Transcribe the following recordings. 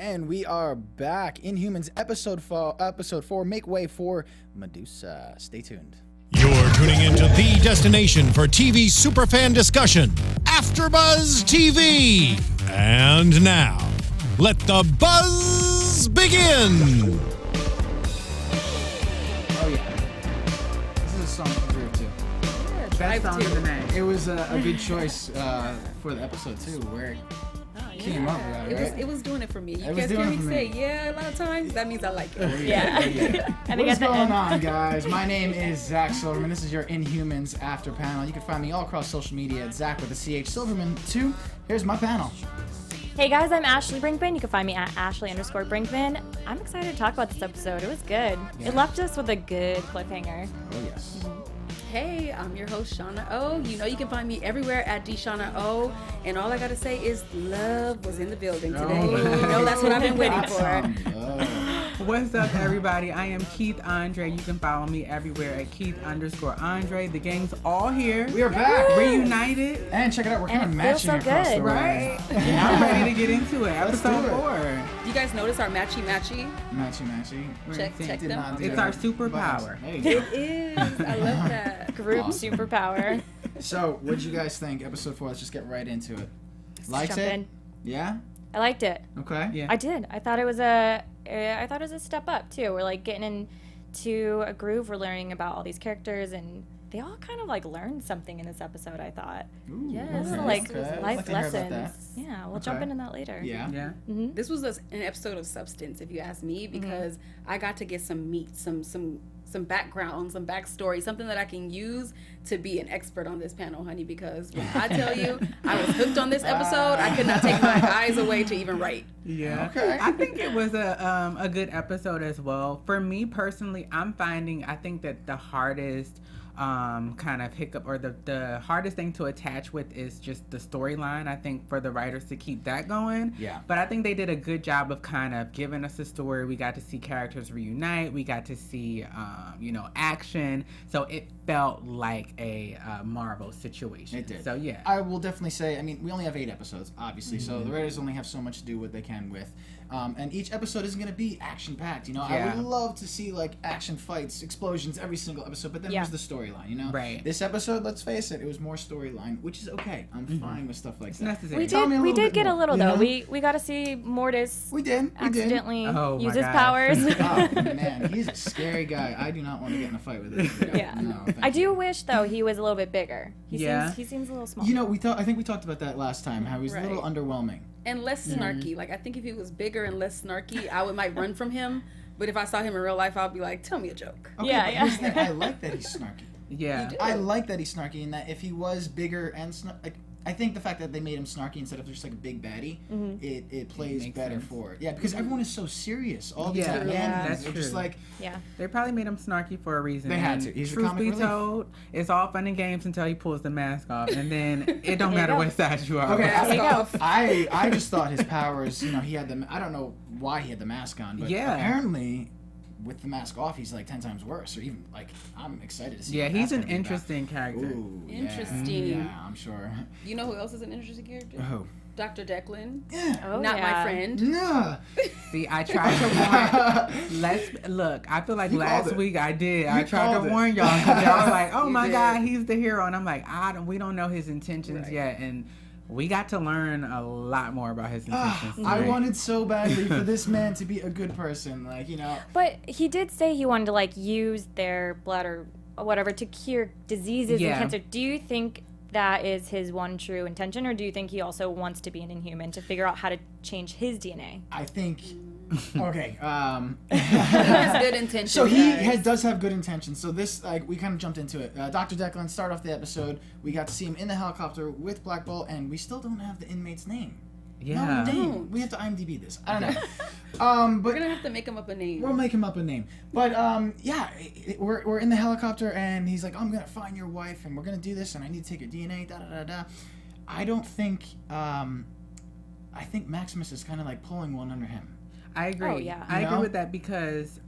And we are back. Inhumans episode 4. Make way for Medusa. Stay tuned. You're tuning into the destination for TV superfan discussion, AFTERBUZZ TV. And now, let the buzz begin. Oh yeah, this is a song from here too. Best song of the night. It was a good choice for the episode too, where it came up. Right? It was doing it for me. You It was guys doing hear it me for say me. yeah a lot of times. That means I like it. Yeah. And What's going on, guys? My name is Zach Silverman. This is your Inhumans After Panel. You can find me all across social media at Zach with a CH Silverman 2. Here's my panel. Hey guys, I'm Ashley Brinkman. You can find me at Ashley_Brinkman. I'm excited to talk about this episode. It was good. Yeah. It left us with a good cliffhanger. Oh yes. Hey, I'm your host Shawna O. You know you can find me everywhere at DShawna O. And all I gotta say is love was in the building today. Oh. You know that's what I've been waiting for. What's up, everybody? I am Keith Andre. You can follow me everywhere at Keith_Andre. The gang's all here. We are back. Reunited. And check it out, we're kind of And it feels matching so across good. the Right? way. I'm ready to get into it. Let's Episode do it. 4. Do you guys notice our matchy? Matchy. Check Did them. not do It's that. our superpower. There you go. It is. I love that. Group Awesome. superpower. So, what did you guys think? Episode 4. Let's just get right into it. Liked Jump it? in. Yeah. I liked it. Okay. Yeah. I did. I thought it was a step up too. We're like getting into a groove. We're learning about all these characters, and they all kind of like learned something in this episode. I thought. Ooh, Yes. Little, Okay, like okay. I'd life like to hear about lessons. that. Yeah, we'll jump Okay. into that later. Yeah. Yeah. Mm-hmm. This was an episode of substance, if you ask me, because I got to get some meat, some background, some backstory, something that I can use to be an expert on this panel, honey. Because when I tell you I was hooked on this episode, I could not take my eyes away to even write. Yeah. Okay. I think it was a good episode as well. For me personally, I think that the hardest kind of hiccup or the hardest thing to attach with is just the storyline. I think for the writers to keep that going. Yeah. But I think they did a good job of kind of giving us a story. We got to see characters reunite. We got to see, action. So it felt like a Marvel situation. It did. So yeah. I will definitely say, I mean, we only have 8 episodes, obviously, so the writers only have so much to do what they can with. And each episode isn't going to be action-packed, you know? I Yeah. would love to see, like, action fights, explosions every single episode, but then Yeah. there's the storyline, you know? Right. This episode, let's face it, it was more storyline, which is okay. I'm fine with stuff like It's that. necessary. We Tell me a did little bit get a more, little you though. know? We got to see Mortis We did. accidentally Oh, my use his gosh. powers. Oh, man, he's a scary guy. I do not want to get in a fight with him. Yeah. No, thank I you. do wish though he was a little bit bigger. He Yeah. seems a little small. You know, I think we talked about that last time, how he's a little Right. underwhelming. And less snarky. Like, I think if he was bigger and less snarky, might run from him. But if I saw him in real life, I'd be like, tell me a joke. Okay, Yeah, but yeah. here's the thing, I like that he's snarky. Yeah. You do. I like that he's snarky, and that if he was bigger and like, I think the fact that they made him snarky instead of just like a big baddie, it plays makes better sense. for it. Yeah, because everyone is so serious. All these Yeah, like, yeah, aliens, that's they're just true. like, Yeah. They probably made him snarky for a reason. They had and to. He's the truth comic be relief. told, it's all fun and games until he pulls the mask off, and then it don't matter go. what size you are. okay, There you go. I just thought his powers, you know, he had the, I don't know why he had the mask on, but Yeah. apparently with the mask off, he's like 10 times worse, or even like, I'm excited to see. Yeah, what he's that's an gonna be about. interesting character. Ooh, yeah. Interesting. Yeah, I'm sure. You know who else is an interesting character? Oh. Dr. Declan. Yeah. Oh, Not yeah. my friend. Nah. See, I tried to warn. Look, I feel like You called last it. week I did. I You tried called to it. warn y'all because y'all was like, "Oh You my did. God, he's the hero," and I'm like, we don't know his intentions Right. yet, and we got to learn a lot more about his intentions. I tonight. wanted so badly for this man to be a good person, like, you know. But he did say he wanted to like use their blood or whatever to cure diseases Yeah. and cancer. Do you think that is his one true intention, or do you think he also wants to be an Inhuman to figure out how to change his DNA? I think. Okay. He has good intentions. So he guys. does have good intentions. So this, like, we kind of jumped into it. Dr. Declan, start off the episode. We got to see him in the helicopter with Black Bolt, and we still don't have the inmate's name. Yeah. No, we Don't. don't. We have to IMDb this. I don't know. We're But gonna have to make him up a name. we'll make him up a name. But yeah, we're in the helicopter, and he's like, "I'm gonna find your wife, and we're gonna do this, and I need to take your DNA." Da da da da. I don't think. I think Maximus is kind of like pulling one under him. I agree. Oh, yeah. I You agree know? with that because,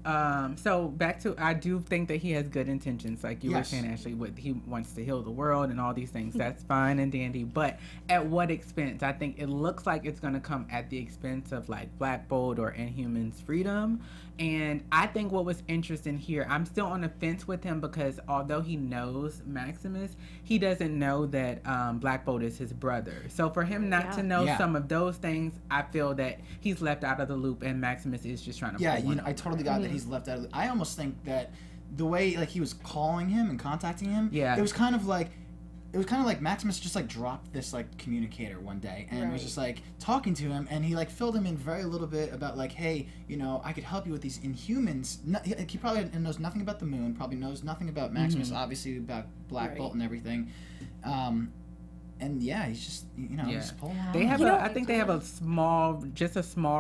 so back to, I do think that he has good intentions. Like you were Yes. saying, Ashley, he wants to heal the world and all these things. That's fine and dandy. But at what expense? I think it looks like it's going to come at the expense of like Black Bolt or Inhuman's freedom. And I think what was interesting here, I'm still on the fence with him because although he knows Maximus, he doesn't know that Black Bolt is his brother. So for him not to know Yeah. some of those things, I feel that he's left out of the loop and Maximus is just trying to Yeah, pull one I over. totally got that he's left out of I almost think that the way like he was calling him and contacting him, Yeah. it was kind of like Maximus just like dropped this like communicator one day and was just like talking to him, and he like filled him in very little bit about like, hey, you know, I could help you with these Inhumans. He probably knows nothing about the moon, probably knows nothing about Maximus, obviously about Black Bolt and everything. And yeah, he's just, you know, he's pulling around. They have You know- I think they have a small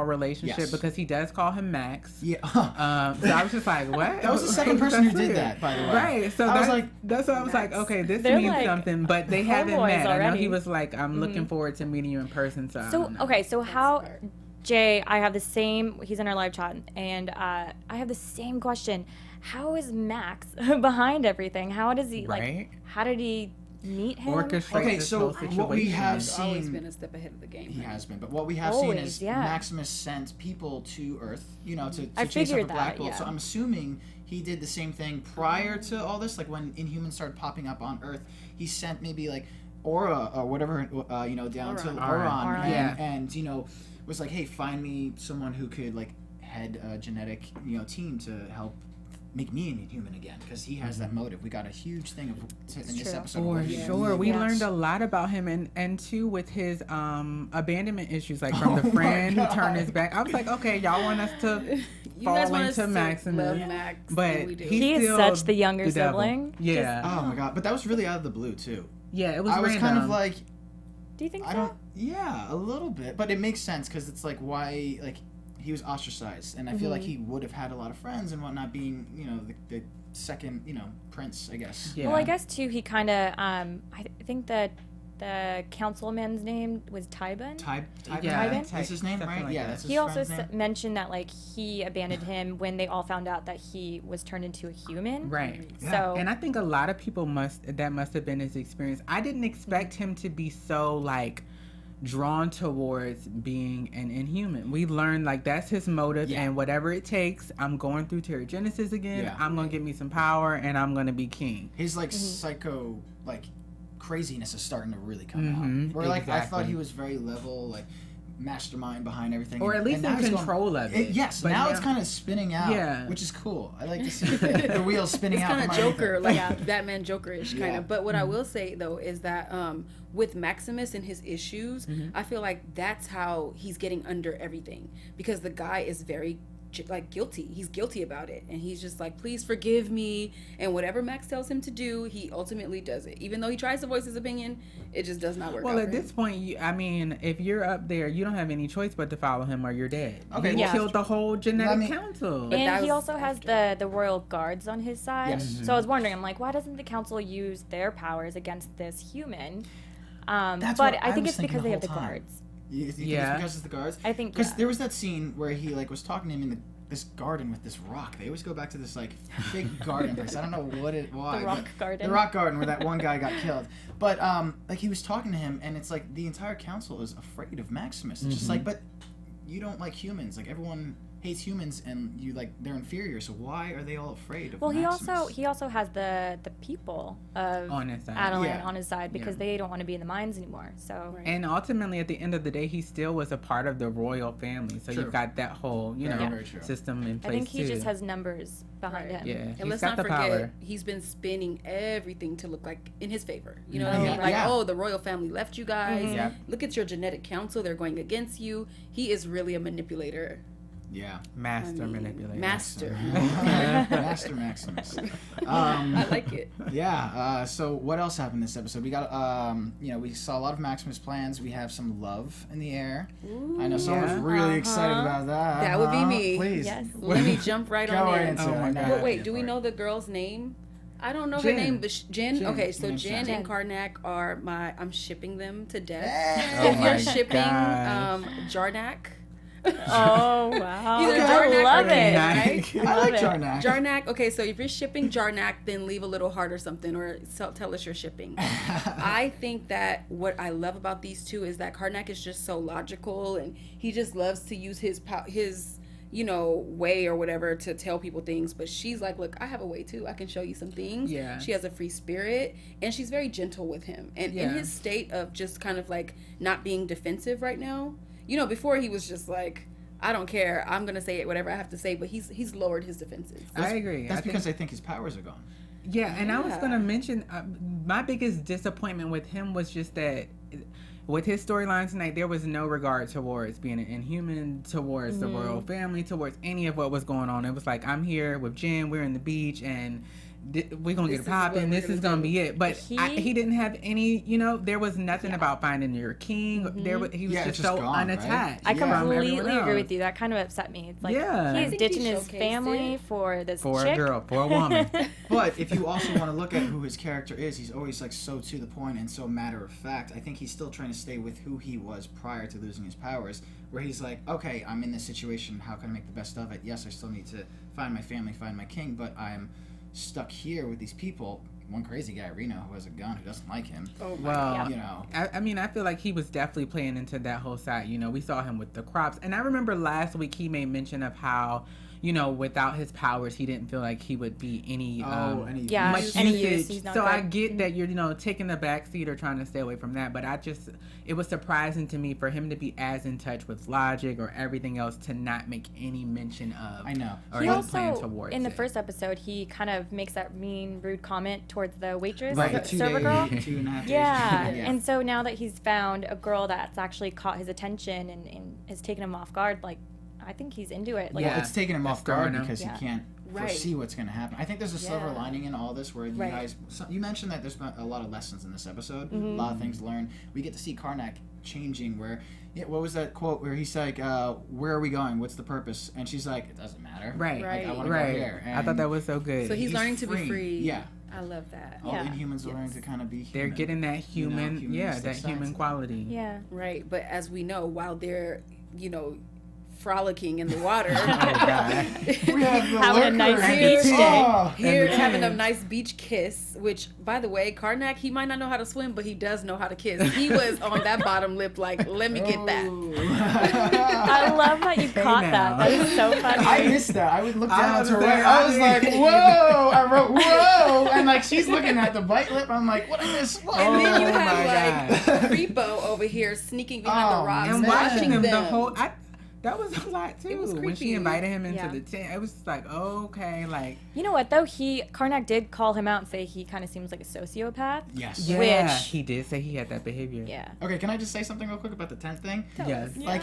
relationship Yes. because he does call him Max. Yeah. So I was just like, what? That was the second person who That's did weird. that, by the way. Right. So I was that's like, that's what I was like, okay, this They're means like something, but they haven't homeboys met. I know already. he was like, I'm looking forward to meeting you in person. So I So don't know. okay, so how, smart. Jay? I have the same. He's in our live chat, and I have the same question. How is Max behind everything? How does he Right. like? How did he meet him? Orchestrate Okay, this so whole what we situation. have He's always seen, been a step ahead of the game. he right? has been, but what we have seen Always, is yeah. Maximus sent people to Earth, you know, to I chase after figured Black that, Bolt. yeah. So I'm assuming he did the same thing prior to all this, like when Inhumans started popping up on Earth. He sent maybe like Aura or whatever, you know, down to Orion. Orion, Yeah. and you know, was like, hey, find me someone who could like head a genetic, you know, team to help make me an Inhuman again, because he has that motive. We got a huge thing of in this true. episode. For where he sure. We Yeah. learned a lot about him and too with his abandonment issues, like from the Oh my friend who God. turned his back. I was like, okay, y'all want us to You guys fall want us into to Maximus. love Max, But and we do. he's He is still such the younger devil. sibling. Yeah. Oh my god! But that was really out of the blue too. Yeah, it was I was random. kind of like, Do you think I so? don't. Yeah, a little bit, but it makes sense because it's like why like he was ostracized, and I feel like he would have had a lot of friends and whatnot, being you know the second you know prince, I guess. Yeah. Well, I guess too. He kind of. I think that the councilman's name was Tybin. Yeah, Tybin? That's his name, something right? like Yeah, that. that's his He also friend's name. mentioned that like he abandoned him when they all found out that he was turned into a human. Right. So And I think a lot of people must have been his experience. I didn't expect him to be so like drawn towards being an Inhuman. We learned like that's his motive, Yeah. and whatever it takes, I'm going through Terrigenesis again. Yeah. I'm gonna get me some power, and I'm gonna be king. His like psycho like craziness is starting to really come Mhm, out. Where like I thought exactly. he was very level, like mastermind behind everything, Or and- at least and now in he's going- control of it. Yes, But now it's now- kind of spinning out, Yeah. which is cool. I like to see the wheels spinning It's out. kind of from Joker, underneath like Batman Joker-ish kind Yeah. of. But what I will say though is that with Maximus and his issues, I feel like that's how he's getting under everything, because the guy is very like guilty. He's guilty about it, and he's just like, please forgive me. And whatever Max tells him to do, he ultimately does it. Even though he tries to voice his opinion, it just does not work. Well, out at for this him. point, I mean, if you're up there, you don't have any choice but to follow him, or you're dead. Okay, He well, killed the whole genetic mean- council. But that and he was also has the royal guards on his side. Yes. So I was wondering, I'm like, why doesn't the council use their powers against this human? That's But what I I think was it's because thinking they the have the whole time. guards. You think Yeah. it's because it's the guards? I think because yeah. there was that scene where he like was talking to him in this garden with this rock. They always go back to this like big garden place. I don't know why. The rock but- garden. The rock garden where that one guy got killed. But like he was talking to him, and it's like the entire council is afraid of Maximus. It's just like, but you don't like humans. Like everyone hates humans, and you like they're inferior. So why are they all afraid of Well, Maximus? he also has the people of On his side. Attilan Yeah. on his side because they don't want to be in the mines anymore. So Right. And ultimately, at the end of the day, he still was a part of the royal family. So True. you've got that whole, you Very, know, very true. system in I place think he too. just has numbers behind Right. him. Yeah, And he's let's got not the forget, power. he's been spinning everything to look like in his favor. You know what I Yeah. mean? Like, Yeah. oh, the royal family left you guys. Yep. Look at your genetic council. They're going against you. He is really a manipulator. Yeah. Master manipulator. Master. Master Maximus. I like it. Yeah. So what else happened this episode? We got we saw a lot of Maximus plans. We have some love in the air. I know someone's Yeah. really excited about that. That would be me. Please. Yes. Let me jump right Go on right in. into Oh it. my I know God. you're But wait, here do we for it. know the girl's name? I don't know Jen. her name, but Jen. Jen. Okay, so Her name's Jen Jen. and Karnak are I'm shipping them to death. Hey! If Oh you're my shipping gosh. Jarnak, Oh, wow. Either I Karnak love or it. Right? I like it. Karnak. Karnak. Okay, so if you're shipping Karnak, then leave a little heart or something, or tell us you're shipping. I think that what I love about these two is that Karnak is just so logical, and he just loves to use his way or whatever to tell people things. But she's like, look, I have a way too. I can show you some things. Yeah. She has a free spirit, and she's very gentle with him. And in his state of just kind of like not being defensive right now, before he was just like, I don't care, I'm gonna say it whatever I have to say. But he's lowered his defenses. I agree. That's because I think his powers are gone. Yeah, and I was going to mention my biggest disappointment with him was just that with his storyline tonight, there was no regard towards being an Inhuman, towards the royal family, towards any of what was going on. It was like, I'm here with Jen, we're in the beach, and we're going to get it popping. This is going to be it. But he didn't have any, there was nothing about finding your king. He was just so gone, unattached. I from completely everyone agree else. with you. That kind of upset me. It's like I he's think ditching he his showcased family it. for this For chick. a girl, for a woman. But if you also want to look at who his character is, he's always like so to the point and so matter of fact. I think he's still trying to stay with who he was prior to losing his powers, where he's like, okay, I'm in this situation, how can I make the best of it? Yes, I still need to find my family, find my king, but I'm stuck here with these people. One crazy guy, Reno, who has a gun, who doesn't like him. Oh my God. I mean, I feel like he was definitely playing into that whole side. We saw him with the crops. And I remember last week he made mention of how, without his powers, he didn't feel like he would be any much any usage. use. He's not So good. I get that you're, taking the back seat or trying to stay away from that. But it was surprising to me for him to be as in touch with logic or everything else to not make any mention of. I know. Or He any also, plan towards in the it. first episode, he kind of makes that mean, rude comment towards the waitress, Right, the server girl. 2.5 days. Yeah. And so now that he's found a girl that's actually caught his attention and has taken him off guard, like, I think he's into it. Like, Well, it's taking him off guard because Yeah. he can't foresee what's going to happen. I think there's a silver lining in all this where you guys... you mentioned that there's been a lot of lessons in this episode, a lot of things learned. We get to see Karnak changing where... Yeah, what was that quote where he's like, where are we going? What's the purpose? And she's like, it doesn't matter. Right. Like, I want to go here. I thought that was so good. So he's learning to be free. Yeah. I love that. All the Inhumans are learning to kind of be human. They're getting that human, humanistic that side human to it. quality. yeah. Right, but as we know, while they're, frolicking in the water, We have the Having a nice lurker. beach day. Oh. here And the having a tan. nice beach kiss, which, by the way, Karnak, he might not know how to swim, but he does know how to kiss. He was on that bottom lip like, let me get that. I love that you caught now. that. That is so funny. I missed that. I would look I down was to her. there. I was I like, did. whoa! I wrote, whoa! And like she's looking at the bite lip. I'm like, what I miss? Whoa. And then you Oh my have like Repo over here sneaking behind Oh, the rocks, And man. watching watching them them. the whole, that was a lot too. It was When she creepy. invited him into Yeah. the tent, it was like, okay, like You know what though? Karnak did call him out and say he kind of seems like a sociopath. Yes. yeah, Which- he did say he had that behavior. Yeah. Okay, can I just say something real quick about the tent thing? Yes. Like,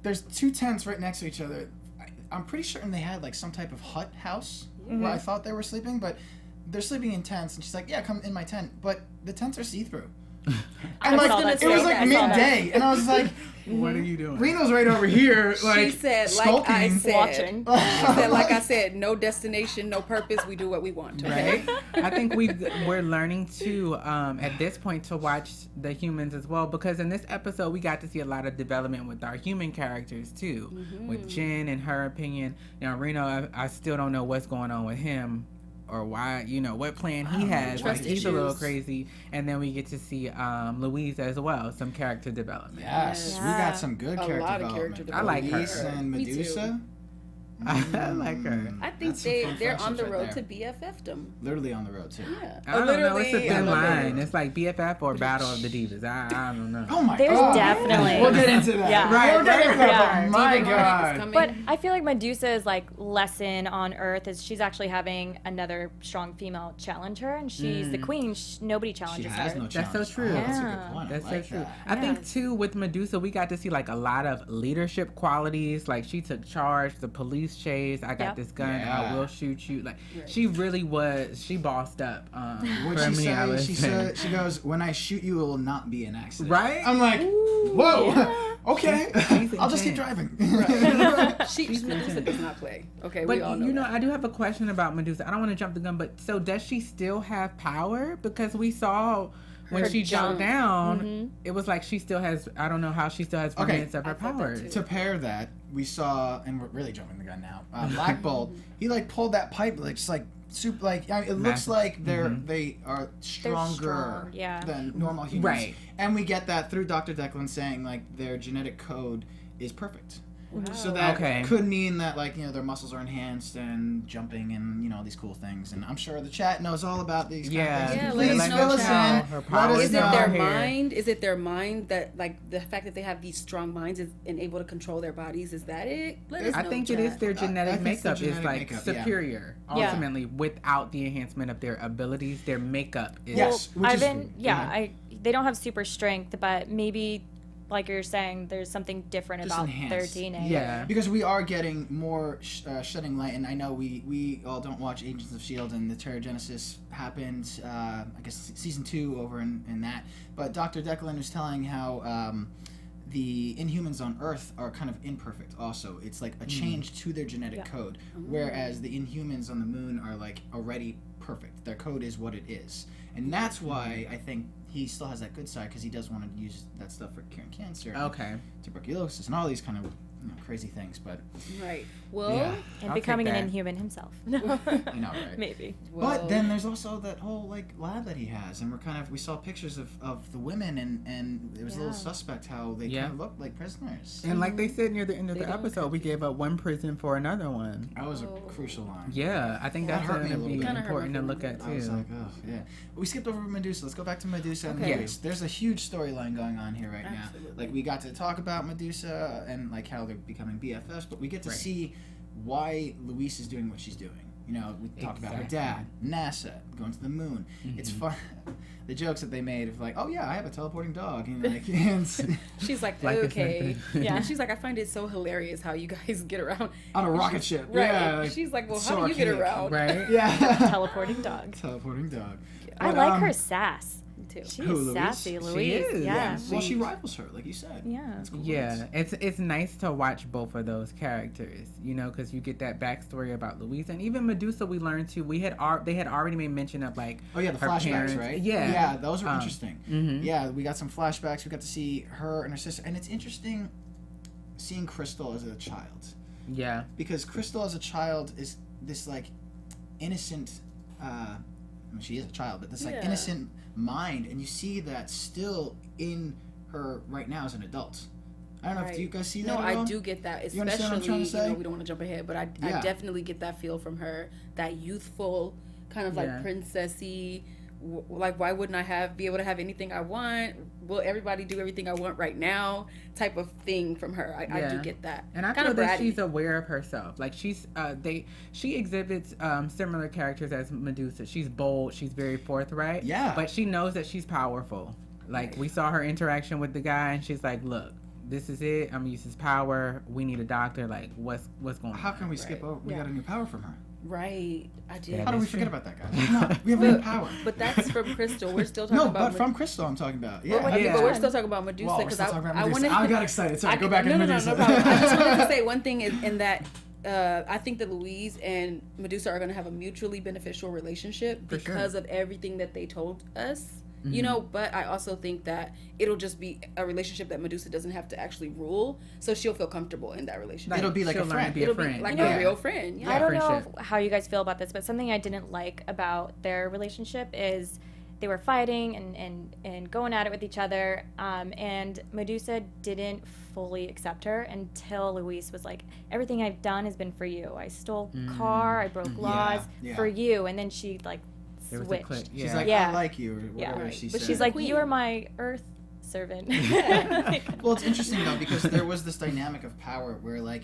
there's two tents right next to each other. I'm pretty certain they had like some type of hut house where I thought they were sleeping, but they're sleeping in tents. And she's like, "Yeah, come in my tent." But the tents are see-through. And like, saw that it was too. like I saw that. midday, and I was like, What are you doing? "Reno's right over here." Like, She said, skulking. like I said, Watching. she said, like I said, no destination, no purpose. We do what we want. Okay. Right? I think we're learning to at this point to watch the humans as well, because in this episode we got to see a lot of development with our human characters too, with Jen and her opinion. Now Reno, I still don't know what's going on with him or why, what plan he has. Like, Trust he's a little issues. crazy. And then we get to see Louise as well, some character development. Yes, we Yeah. got some good A character lot of development. character I like her. Louise and Me too. Medusa. I like her. I think That's some fun they're on the friendships road right to there. BFF them. Literally on the road too. Yeah. I don't know. It's a Literally, thin I love line. it. It's like BFF or Battle of the Divas. I don't know. Oh my There's god. definitely- We'll get into that. Yeah. Right, We'll get into that. yeah. but My Diva Karnak is god. coming. But I feel like Medusa's like lesson on Earth is she's actually having another strong female challenge her, and she's the queen. Nobody She challenges has her. no That's so challenge. true. Oh, that's a Yeah. good point. That's I like so true. that. I think Yes. too with Medusa, we got to see like a lot of leadership qualities. Like she took charge, the police chase. I got Yep. this gun. Yeah. I will shoot you. Like she really was. She bossed up. What'd for she me, I say? would She say. said, she goes, "When I shoot you, it will not be an accident." Right? I'm like, whoa. Okay. She's I'll just keep intense. driving. Medusa does not play. Okay, we all But know you know, that. I do have a question about Medusa. I don't want to jump the gun, but so does she still have power? Because we saw when Her she jumped jump. down, it was like she still has, I don't know how she still has remnants of her I thought that powers. too. To pair that, we saw, and we're really jumping the gun now. Black Bolt, he like pulled that pipe, like just like super, like I mean, it looks Massive. like they are stronger strong, yeah. than normal humans, Right. And we get that through Dr. Declan saying like their genetic code is perfect. Wow. So that Okay. could mean that like their muscles are enhanced and jumping and all these cool things. And I'm sure the chat knows all about these. Yeah. kind of Yeah, things. let us Please know, fill us chat. in. Her Let powers us Is know. it their here. mind? Is it their mind that, like, the fact that they have these strong minds is and able to control their bodies? Is that it? Let us I know, think it chat. is their I genetic think it's their makeup is genetic like makeup, yeah. superior. Yeah. Ultimately, without the enhancement of their abilities, their makeup is. Yes. which is- Ivan, go ahead. they don't have super strength, but maybe, like you're saying, there's something different Just about enhanced. their DNA. Yeah. Because we are getting more shedding light, and I know we all don't watch Agents of S.H.I.E.L.D. and the Terrigenesis happened, I guess, season 2 over in that. But Dr. Declan was telling how the Inhumans on Earth are kind of imperfect also. It's like a change to their genetic code, whereas the Inhumans on the moon are like already perfect. Their code is what it is. And that's why I think he still has that good side, because he does want to use that stuff for curing cancer. and Okay. tuberculosis and all these kind of crazy things, but Right. Well, yeah, And I'll becoming take an that. Inhuman himself. I know, right? Maybe. well, But then there's also that whole like lab that he has, and we saw pictures of the women, and it was a little Yeah. suspect how they Yeah. kind of looked like prisoners. And like they said near the end of They the don't episode, we gave up one prison for another one. That was a Oh. crucial line. Yeah, I think That that's hurt me going a to little be bit. Kinda hurt important my to look at feelings. I was too. like, oh yeah. We skipped over Medusa. Let's go back to Medusa and Okay. Luis. There's a huge storyline going on here right now. Absolutely. Like we got to talk about Medusa and like how they're becoming BFFs, but we get to Right. see why Luis is doing what she's doing. We talk about her dad, NASA, going to the moon. It's fun. The jokes that they made of like, oh yeah, I have a teleporting dog, and like, and she's like, Like it's okay. nothing. Yeah. She's like, I find it so hilarious how you guys get around. on a rocket ship. Right. Yeah. Like, She's like, well, it's how so do you get archaic. around? Right? Yeah. Teleporting dog. Teleporting dog. I But, like her sass. Too. She Who, is Louise? sassy, She Louise. is, Yeah. Well, she rivals her, like you said. Yeah. That's cool. Yeah, it's nice to watch both of those characters, because you get that backstory about Louise and even Medusa. We learned too. They had already made mention of like Oh yeah, the her flashbacks, parents. right? Yeah, Yeah, those are interesting. mhm. Yeah, we got some flashbacks. We got to see her and her sister, and it's interesting seeing Crystal as a child, yeah, because Crystal as a child is this like innocent. I mean, she is a child, but this like Yeah. innocent mind, and you see that still in her right now as an adult. I don't know if Right. do you guys see No, that. at I all? do get that, You understand what I'm trying especially, to say? we don't want to jump ahead, but I Yeah. definitely get that feel from her, that youthful, kind of like Yeah. princessy, like, why wouldn't I be able to have anything I want? Will everybody do everything I want right now? Type of thing from her. I do Yeah. get that. And I Kinda feel that bratty. she's aware of herself. Like she exhibits similar characters as Medusa. She's bold. She's very forthright. Yeah. But she knows that she's powerful. Like we saw her interaction with the guy, and she's like, "Look, this is it. I'm gonna use his power. We need a doctor. Like, what's going on?" How can we skip over? We Yeah. got a new power from her. Right. I did. Yeah, How do we that's forget true. about that, guys? No, we have a new power. But that's from Crystal. We're still talking No, about but from Crystal, I'm talking about. Yeah. But, Yeah. but we're still talking about Medusa Well, we're because still talking about I Medusa. wanted. I got excited. Sorry, go back no, into no, Medusa. no problem. I just wanted to say one thing in that I think that Louise and Medusa are going to have a mutually beneficial relationship For sure. because of everything that they told us. Mm-hmm. But I also think that it'll just be a relationship that Medusa doesn't have to actually rule, so she'll feel comfortable in that relationship. It'll be like She'll a learn friend. to be a It'll friend. be like Yeah. a real friend. Yeah. I don't know friendship. how you guys feel about this, but something I didn't like about their relationship is they were fighting and going at it with each other, and Medusa didn't fully accept her until Luis was like, everything I've done has been for you. I stole car, I broke laws yeah. for you, and then she like There was a switched. click. She's Yeah. like, Yeah. I like you, or whatever Right. she But said. She's like, Queen. you are my earth servant. Well, it's interesting though because there was this dynamic of power where like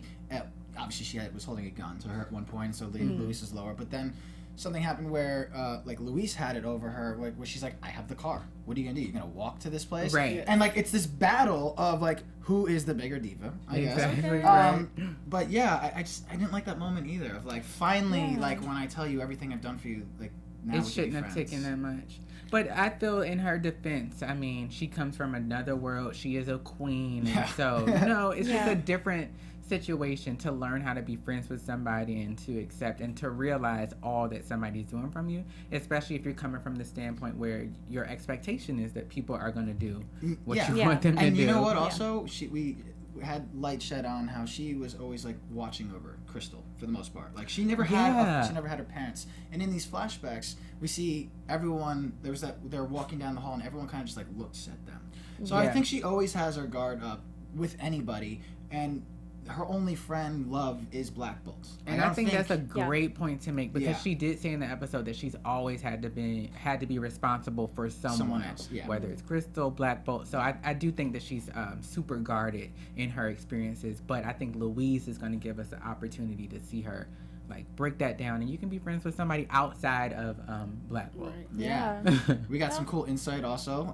obviously she was holding a gun to her at one point, so Luis is lower. But then something happened where like Luis had it over her, like where she's like, I have the car. What are you gonna do? You're gonna walk to this place, Right. And like it's this battle of like who is the bigger diva, I guess. Exactly. Right. But yeah, I didn't like that moment either of like finally like when I tell you everything I've done for you, like now It we can be shouldn't have friends. taken that much. But I feel in her defense, I mean, she comes from another world. She is a queen. Yeah. And so, it's just Yeah. a different situation to learn how to be friends with somebody and to accept and to realize all that somebody's doing from you, especially if you're coming from the standpoint where your expectation is that people are going to do what you want them to do. And you know what? Also, we had light shed on how she was always like watching over Crystal for the most part. Like she never had her parents. And in these flashbacks, we see everyone. They're walking down the hall, and everyone kind of just like looks at them. So I think she always has her guard up with anybody, and her only friend love is Black Bolt. And I think that's a great point to make, because she did say in the episode that she's always had to be responsible for someone else, whether it's Crystal, Black Bolt. So I do think that she's super guarded in her experiences, but I think Louise is going to give us an opportunity to see her like break that down, and you can be friends with somebody outside of Black Bolt. Right. Yeah. We got some cool insight also.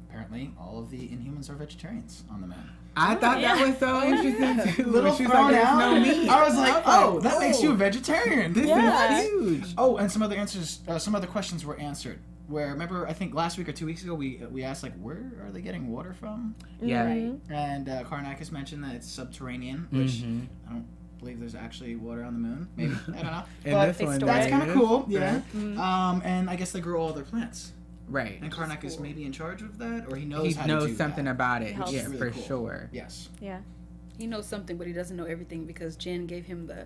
Apparently all of the Inhumans are vegetarians on the man. I thought that was so interesting too. Little She's thrown like, out. no meat. I was like, oh, that makes you a vegetarian. This is huge. Oh, and some other questions were answered. Where, remember, I think last week or 2 weeks ago, we asked, like, where are they getting water from? Yeah. Right. And Karnak has mentioned that it's subterranean, which I don't believe there's actually water on the moon. Maybe. I don't know. But that's kind of cool. Yeah. And I guess they grow all their plants. Right. And Karnak is maybe in charge of that, or he knows how to do something that. about it. Helps. Yeah, Really for cool. sure. Yes. Yeah. He knows something, but he doesn't know everything because Jen gave him the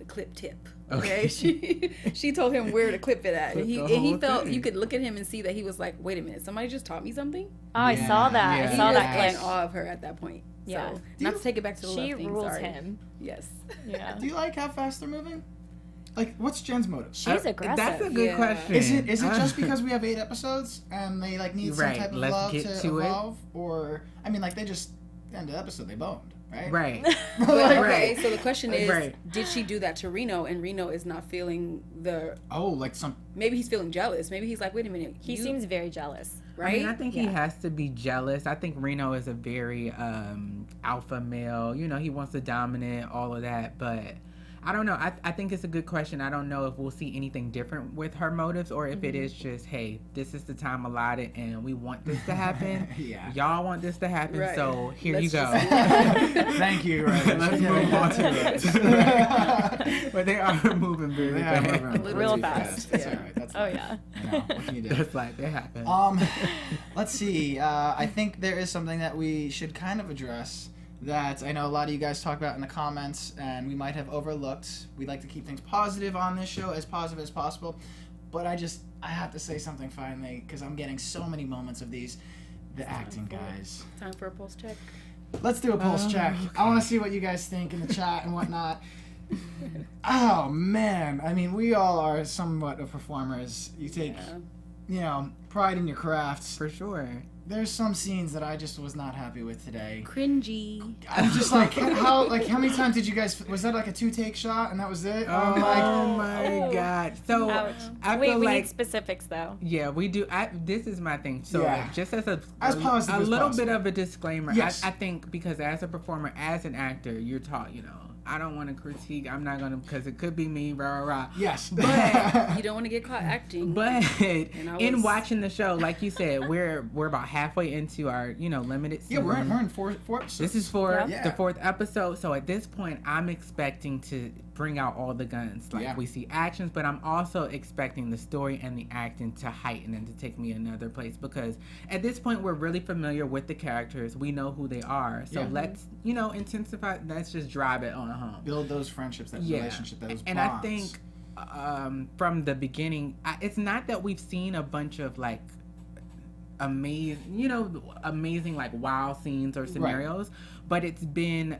clip tip. Okay. She told him where to clip it at, Clip and he the whole felt thing. you could look at him and see that he was like, wait a minute, somebody just taught me something. Oh, I saw that. Yeah. I He saw was that in clip. awe of her at that point. Yeah. So, not to take it back to the She love thing. rules Sorry. him. Yes. Yeah. Do you like how fast they're moving? Like, what's Jen's motive? She's aggressive. That's a good Yeah. question. Is it just because we have 8 episodes and they like need some Right, type of let's love get to to it. evolve, or I mean, like they just end the episode they boned, right? Right. But, Like, okay, so the question is, Right. did she do that to Reno? And Reno is not feeling Oh, like some. maybe he's feeling jealous. Maybe he's like, wait a minute. He seems very jealous. right. I mean, I think he Yeah. has to be jealous. I think Reno is a very alpha male. You know, he wants to dominate, all of that. But I don't know. I think it's a good question. I don't know if we'll see anything different with her motives, or if it is just, hey, this is the time allotted and we want this to happen. Yeah. Y'all want this to happen, Right. so here you Let's go. just- Thank you. Right. Let's move on to it. But they are moving very They are fast. moving little Real too fast. That's Yeah. all right. That's Oh, life. yeah. You know, what can you do? That's like that happens. Let's see. I think there is something that we should kind of address that I know a lot of you guys talk about in the comments, and we might have overlooked. We like to keep things positive on this show, as positive as possible. But I have to say something finally, because I'm getting so many moments of these. The acting, guys. Time for a pulse check. Let's do a pulse check. I want to see what you guys think in the chat and whatnot. Oh, man. I mean, we all are somewhat of performers. You take, pride in your crafts. For sure. There's some scenes that I just was not happy with today. Cringy. I'm just like, how many times did you guys, was that like a 2-take shot and that was it? Oh my God. So Ouch. I Wait, feel we like need specifics though. yeah, we do. This is my thing. So Yeah. just as a positive as little possible. bit of a disclaimer, Yes. I think because as a performer, as an actor, you're taught, I don't want to critique. I'm not gonna, because it could be me, rah rah rah. Yes. But You don't want to get caught acting. But I in was- watching the show, like you said, we're about halfway into our limited Yeah, season. we're in four episodes. This is for Yeah. the 4th episode. So at this point, I'm expecting to bring out all the guns. Like we see actions, but I'm also expecting the story and the acting to heighten and to take me another place, because at this point we're really familiar with the characters. We know who they are. So let's, intensify. Let's just drive it on home. Build those friendships, that relationship, those And bonds. I think from the beginning, it's not that we've seen a bunch of like amazing like wow scenes or scenarios, but it's been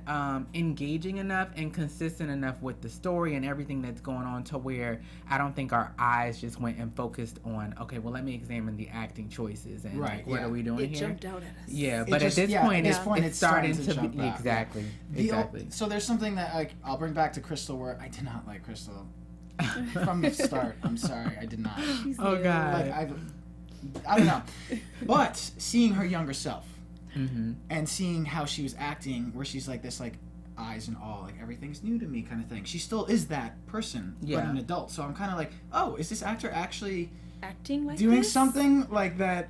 engaging enough and consistent enough with the story and everything that's going on to where I don't think our eyes just went and focused on, okay, well, let me examine the acting choices and like, what are we doing It here? jumped out at us. Yeah, but at this point, it's starting to jump be out. exactly. So there's something that I'll bring back to Crystal, where I did not like Crystal from the start. I'm sorry, I did not. Oh God. Like I don't know, but seeing her younger self and seeing how she was acting, where she's like this, like eyes and all, like everything's new to me kind of thing. She still is that person, but an adult. So I'm kind of like, oh, is this actor actually acting like doing this? something like that?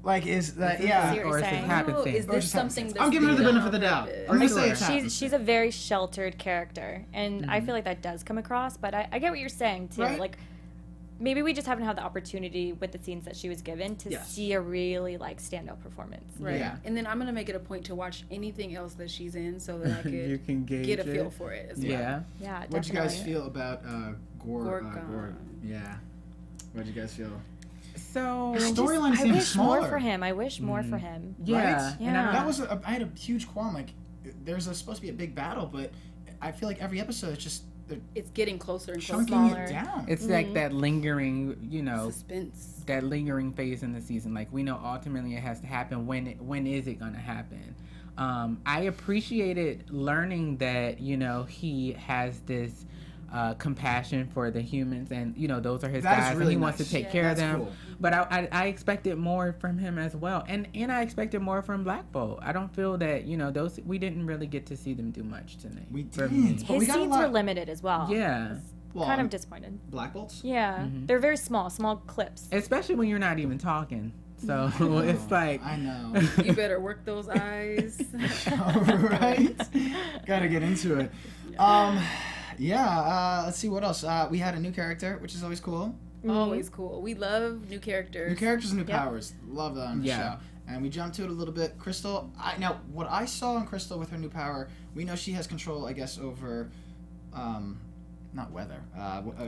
Like, is that, I see yeah. what you're Or is it saying. happenstance? Is Or this just something happenstance. that's I'm giving her the being benefit of the on doubt. purpose? I'm gonna say Sure. it's happenstance. She's a very sheltered character, and I feel like that does come across. But I get what you're saying too. Right. Like, maybe we just haven't had the opportunity with the scenes that she was given to Yes. see a really like standout performance. Right. Yeah. And then I'm gonna make it a point to watch anything else that she's in so that I could You can gauge get a it. feel for it as well. Yeah. Yeah, definitely. What'd you guys feel about Gorgon. Yeah. What'd you guys feel? So The storyline I seems wish smaller. more for him. I wish more for him. yeah, Right? and I'm Yeah. That was I had a huge qualm. Like, supposed to be a big battle, but I feel like every episode it's just they're It's getting closer and closer. chunking smaller. it down. It's like that lingering, Suspense. that lingering phase in the season. Like we know ultimately it has to happen. When is it gonna happen? I appreciated learning that he has this compassion for the humans, and those are his That is guys, really and he wants to nice. take Yeah. care of That's them. cool. But I expected more from him as well, and I expected more from Black Bolt. I don't feel that those we didn't really get to see them do much tonight. We for didn't. me. But His we got a scenes lot- were limited as well. Yeah. Well, Kind of disappointed. Black Bolts. Yeah, they're very small clips. Especially when you're not even talking. So it's like I know. You better work those eyes. Right? Gotta get into it. Let's see what else. We had a new character, which is always cool. Always cool. We love new characters. New characters and new powers. Love that on the Yeah. show. And we jumped to it a little bit. Crystal, now what I saw in Crystal with her new power, we know she has control, I guess, over, not weather.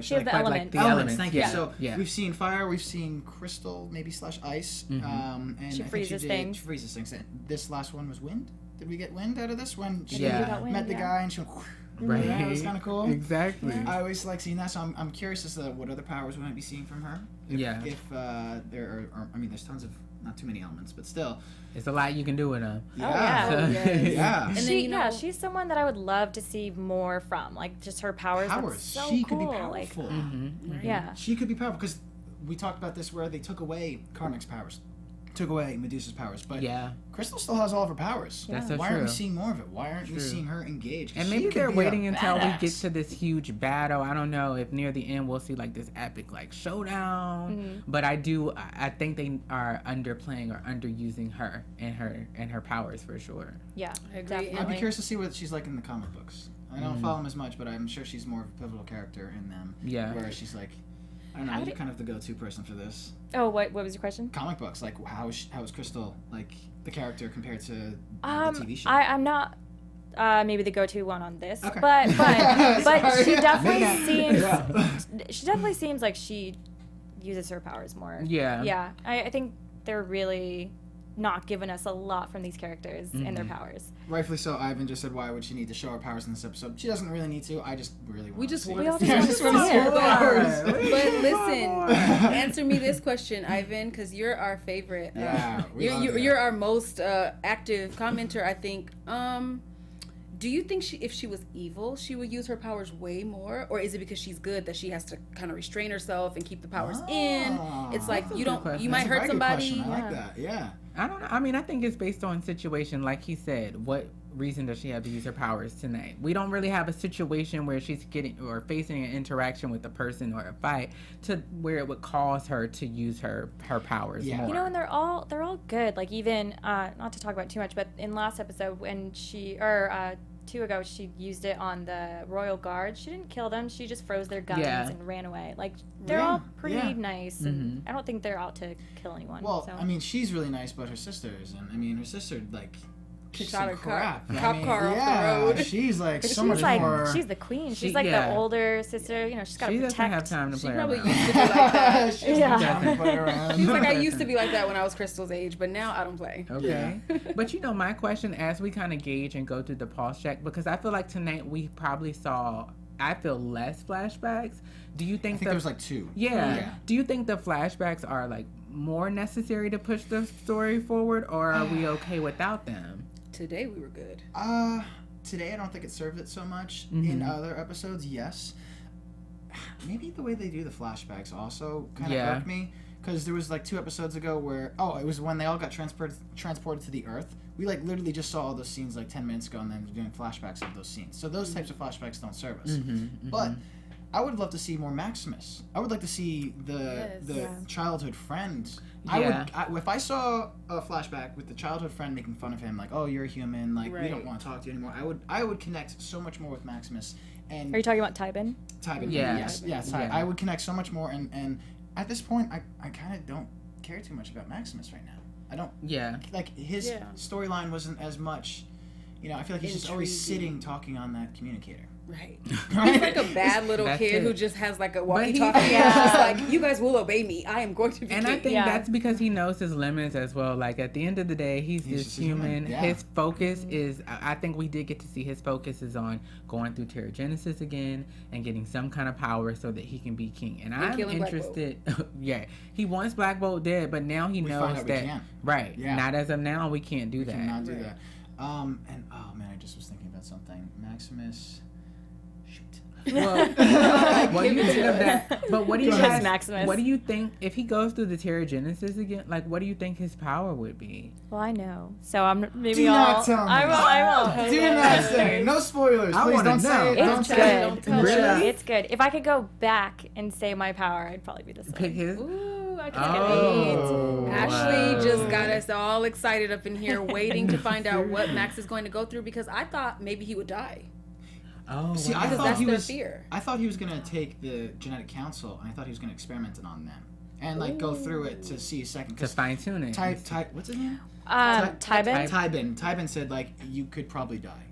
She has the elements. the Elements, elements, thank you. yeah. So Yeah. we've seen fire, we've seen crystal, maybe / ice. And She I think freezes did- things. She freezes things. And this last one was wind. Did we get wind out of this when she Yeah. We got wind, met the yeah. guy and she went? Right. Yeah, that was kind of cool. Exactly. I always like seeing that, so I'm curious as to what other powers we might be seeing from her. Yeah. If there are, I mean, there's tons of, not too many elements, but still. It's a lot you can do with them. yeah. Oh, yes. Yeah. And then, She, she's someone that I would love to see more from. Like just her powers. That's Powers. so She cool. could be Like, powerful. yeah. She could be powerful because we talked about this where they took away Karnak's powers, took away Medusa's powers, but Yeah. Crystal still has all of her powers. That's so Why aren't we true. seeing more of it? Why aren't we True. seeing her engage? 'Cause And she maybe could they're be a waiting until we get badass. to this huge battle. I don't know if near the end we'll see like this epic like showdown. But I think they are underplaying or underusing her and her powers for sure. Yeah. I agree. Definitely. I'd be curious to see what she's like in the comic books. I don't follow them as much, but I'm sure she's more of a pivotal character in them. Yeah. Where she's like, I don't know, How you're did- kind of the go-to person for this. Oh, what was your question? Comic books, like how is Crystal like the character compared to the TV show? I'm not maybe the go-to one on this, Okay. but Sorry. she definitely seems Yeah. she definitely seems like she uses her powers more. Yeah. Yeah. I think they're really not giving us a lot from these characters and their powers. Rightfully so. Ivan just said, why would she need to show her powers in this episode? She doesn't really need to. I just really want We just to see want it. to see We all just wanna see her it. powers. But listen, answer me this question, Ivan, because you're our favorite. Yeah, we love you. You're our most active commenter, I think. Do you think if she was evil, she would use her powers way more, or is it because she's good that she has to kind of restrain herself and keep the powers in? It's like That's a you good don't, question. you That's might a hurt very good somebody. question. I like that. Yeah. I don't know. I mean, I think it's based on situation. Like he said, what reason does she have to use her powers tonight? We don't really have a situation where she's getting or facing an interaction with a person or a fight to where it would cause her to use her powers Yeah. more. You know, and they're all good. Like even not to talk about it too much, but in last episode when two ago she used it on the royal guard. She didn't kill them. She just froze their guns Yeah. and ran away. Like they're Yeah, all pretty yeah. nice, and I don't think they're out to kill anyone. Well, so. I mean, she's really nice, but her sisters, and I mean, her sister like kicks Shot some a crap. I cop mean, car off the yeah, road. she's like But so she's much like more. she's the queen. She- She's like yeah. the older sister. You know, she's got to She protect. doesn't have time to She play probably around. used to be like that. She doesn't Yeah. have time to play around. She's like, I used to be like that when I was Crystal's age, but now I don't play. Okay. But you know, my question as we kind of gauge and go through the pulse check, because I feel like tonight we probably saw, I feel, less flashbacks. Do you I think think there was like 2. Yeah. Do you think the flashbacks are like more necessary to push the story forward, or are we okay without them? Today we were good. Today I don't think it served it so much. Mm-hmm. In other episodes, yes. Maybe the way they do the flashbacks also kind of Yeah. irked me. Because there was like 2 episodes ago where, it was when they all got transported to the Earth. We like literally just saw all those scenes like 10 minutes ago and then doing flashbacks of those scenes. So those types of flashbacks don't serve us. But I would love to see more Maximus. I would like to see the childhood friend. Yeah. If I saw a flashback with the childhood friend making fun of him, like, oh, you're a human, like, we don't want to talk to you anymore, I would connect so much more with Maximus. And Are you talking about Tybin? Tybin, Yeah. yes. Yeah. I would connect so much more, and at this point, I kind of don't care too much about Maximus right now. I don't, like, his storyline wasn't as much, you know, I feel like he's just always sitting talking on that communicator. Right. He's like a bad little kid who just has like a walkie-talkie. Yeah. Just like, you guys will obey me. I am going to be And king. I think that's because he knows his limits as well. Like, at the end of the day, he's just human. Yeah. His focus is, I think we did get to see his focus is on going through Terrigenesis again and getting some kind of power so that he can be king. And I'm interested. He wants Black Bolt dead, but now he knows that. Right. Yeah. Not as of now, we can't do that. We cannot do that. And, oh man, I just was thinking about something. Maximus. Well, what do you think of that? But what do you guys, Maximus. What do you think if he goes through the Terrigenesis again? Like, what do you think his power would be? Well, I know, so I'm maybe Do not tell me. I will. Do not say. No spoilers. Please don't say it. It's good. Really? It's good. If I could go back and say my power, I'd probably be the same. Pick his. Ooh, I Oh, can't wait. Ashley just got us all excited up in here waiting to find out what Max is going to go through because I thought maybe he would die. Oh, see, wow. I thought he was. Fear. I thought he was gonna take the genetic council, and I thought he was gonna experiment it on them, and like go through it to see a second. To fine tune it. What's his name? Tybin. Tybin said like you could probably die.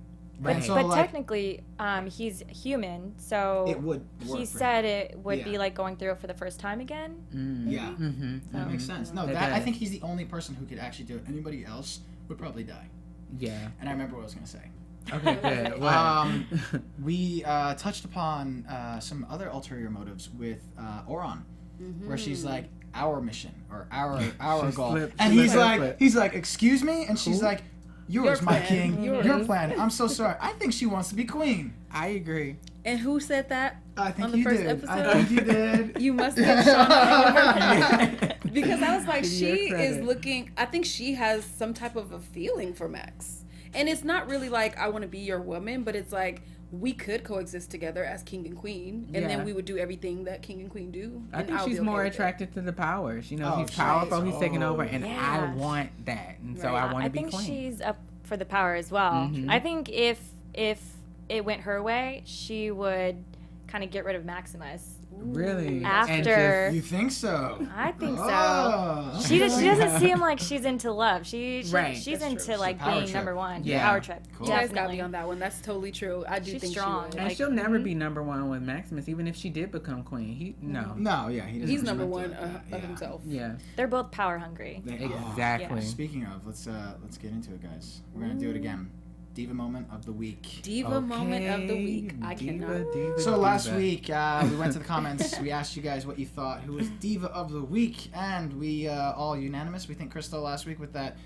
Right. So, But like, technically, he's human, so it would. Work he for said him. it would be like going through it for the first time again. Yeah, that makes sense. No, It I does. think he's the only person who could actually do it. Anybody else would probably die. Yeah. And I remember what I was gonna say. Okay, good. Wow. We touched upon some other ulterior motives with Oron, where she's like, our mission or our goal, and he's like, excuse me, and she's like, yours, my king, your plan. I'm so sorry. I think she wants to be queen. I agree. And who said that? I think on the you first did. episode? I think you did. You must have Shawna Oliver. Because I was like, To your she credit. is looking, I think she has some type of a feeling for Max. And it's not really like, I want to be your woman, but it's like, we could coexist together as king and queen, and then we would do everything that king and queen do. I think she's more attracted to the power. She knows he's powerful, he's taking over, and I want that. And so I want to be queen. I think she's up for the power as well. I think if it went her way, she would kind of get rid of Maximus. Really? After You think so? I think Oh. so. She doesn't seem like she's into love. She's That's into true. like It's a power being trip. number one. Yeah. Power trip. Cool. You guys got Definitely. me on that one. That's totally true. I do She's think strong. she would. And she'll never be number one with Maximus, even if she did become queen. No, yeah, he doesn't. He's number respect one it. of himself. Yeah, They're both power hungry. exactly. Speaking of, let's get into it, guys. We're gonna do it again. Diva moment of the week. Diva moment of the week. I cannot. So last week we went to the comments. We asked you guys what you thought. Who was Diva of the week? And we all unanimous. We think Crystal last week with that.